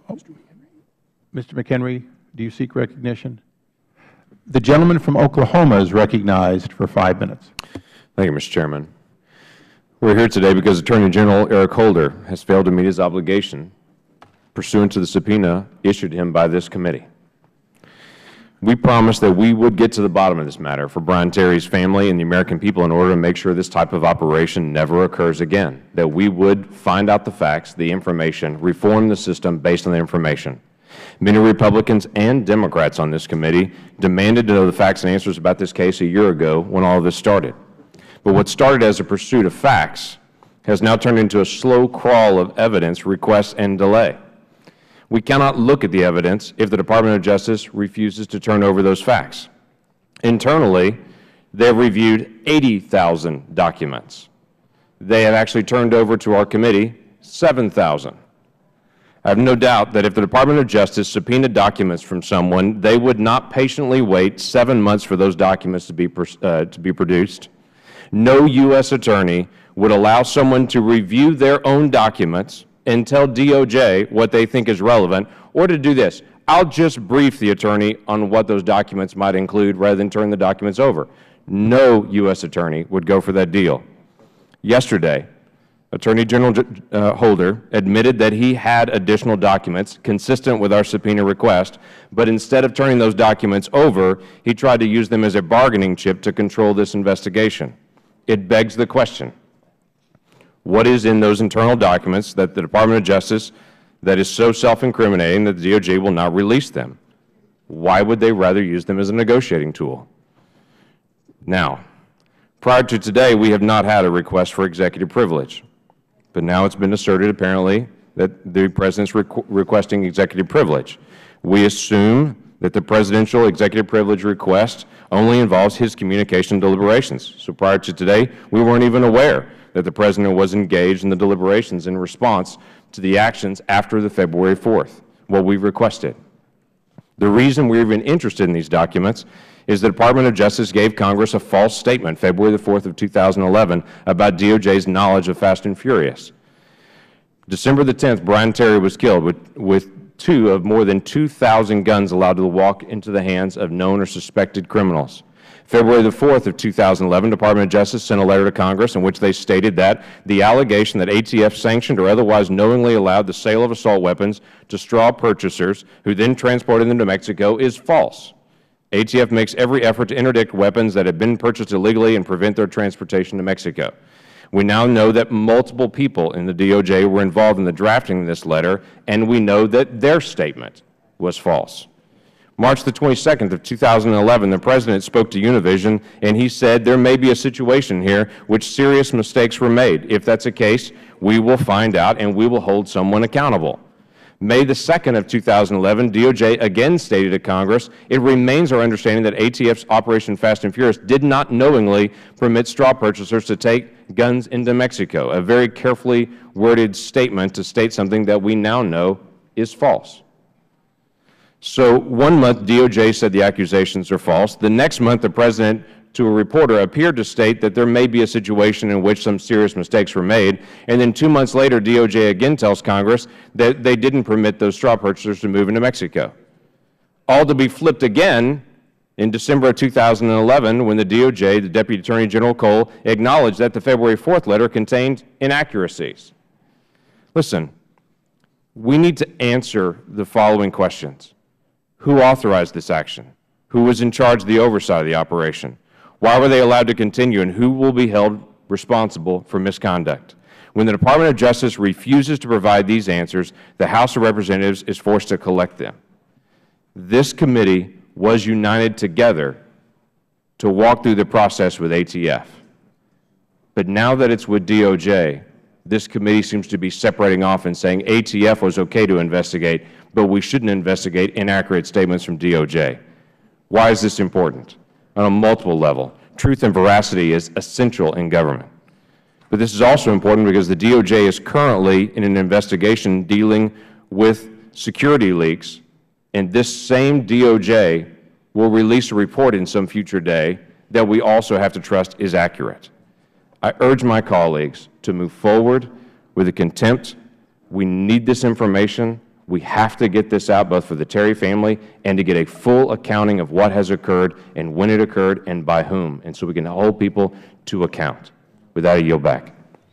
Mr. McHenry, do you seek recognition? The gentleman from Oklahoma is recognized for 5 minutes. Thank you, Mr. Chairman. We are here today because Attorney General Eric Holder has failed to meet his obligation pursuant to the subpoena issued him by this committee. We promised that we would get to the bottom of this matter for Brian Terry's family and the American people in order to make sure this type of operation never occurs again, that we would find out the facts, the information, reform the system based on the information. Many Republicans and Democrats on this committee demanded to know the facts and answers about this case a year ago when all of this started. But what started as a pursuit of facts has now turned into a slow crawl of evidence, requests, and delay. We cannot look at the evidence if the Department of Justice refuses to turn over those facts. Internally, they have reviewed 80,000 documents. They have actually turned over to our committee 7,000. I have no doubt that if the Department of Justice subpoenaed documents from someone, they would not patiently wait 7 months for those documents to be produced. No U.S. attorney would allow someone to review their own documents and tell DOJ what they think is relevant, or to do this. I'll just brief the attorney on what those documents might include rather than turn the documents over. No U.S. attorney would go for that deal. Yesterday, Attorney General Holder admitted that he had additional documents consistent with our subpoena request, but instead of turning those documents over, he tried to use them as a bargaining chip to control this investigation. It begs the question, what is in those internal documents that the Department of Justice that is so self-incriminating that the DOJ will not release them? Why would they rather use them as a negotiating tool? Now, prior to today, we have not had a request for executive privilege. But now it's been asserted, apparently, that the President's requesting executive privilege. We assume that the presidential executive privilege request only involves his communication deliberations. So prior to today, we weren't even aware that the President was engaged in the deliberations in response to the actions after the February 4th, what we requested. The reason we're even interested in these documents is the Department of Justice gave Congress a false statement February the 4th of 2011 about DOJ's knowledge of Fast and Furious. December the 10th, Brian Terry was killed with 2 of more than 2,000 guns allowed to walk into the hands of known or suspected criminals. February the 4th of 2011, Department of Justice sent a letter to Congress in which they stated that the allegation that ATF sanctioned or otherwise knowingly allowed the sale of assault weapons to straw purchasers who then transported them to Mexico is false. ATF makes every effort to interdict weapons that have been purchased illegally and prevent their transportation to Mexico. We now know that multiple people in the DOJ were involved in the drafting of this letter, and we know that their statement was false. March the 22nd of 2011, the President spoke to Univision, and he said there may be a situation here which serious mistakes were made. If that's the case, we will find out and we will hold someone accountable. May the 2nd of 2011, DOJ again stated to Congress, it remains our understanding that ATF's Operation Fast and Furious did not knowingly permit straw purchasers to take guns into Mexico, a very carefully worded statement to state something that we now know is false. So 1 month, DOJ said the accusations are false. The next month, the President, to a reporter, appeared to state that there may be a situation in which some serious mistakes were made. And then 2 months later, DOJ again tells Congress that they didn't permit those straw purchasers to move into Mexico. All to be flipped again in December of 2011 when the DOJ, the Deputy Attorney General Cole, acknowledged that the February 4th letter contained inaccuracies. Listen, we need to answer the following questions. Who authorized this action? Who was in charge of the oversight of the operation? Why were they allowed to continue, and who will be held responsible for misconduct? When the Department of Justice refuses to provide these answers, the House of Representatives is forced to collect them. This committee was united together to walk through the process with ATF. But now that it's with DOJ, this committee seems to be separating off and saying ATF was okay to investigate, but we shouldn't investigate inaccurate statements from DOJ. Why is this important? On a multiple level, truth and veracity is essential in government. But this is also important because the DOJ is currently in an investigation dealing with security leaks, and this same DOJ will release a report in some future day that we also have to trust is accurate. I urge my colleagues to move forward with the contempt. We need this information. We have to get this out both for the Terry family and to get a full accounting of what has occurred and when it occurred and by whom, and so we can hold people to account. With that, I yield back.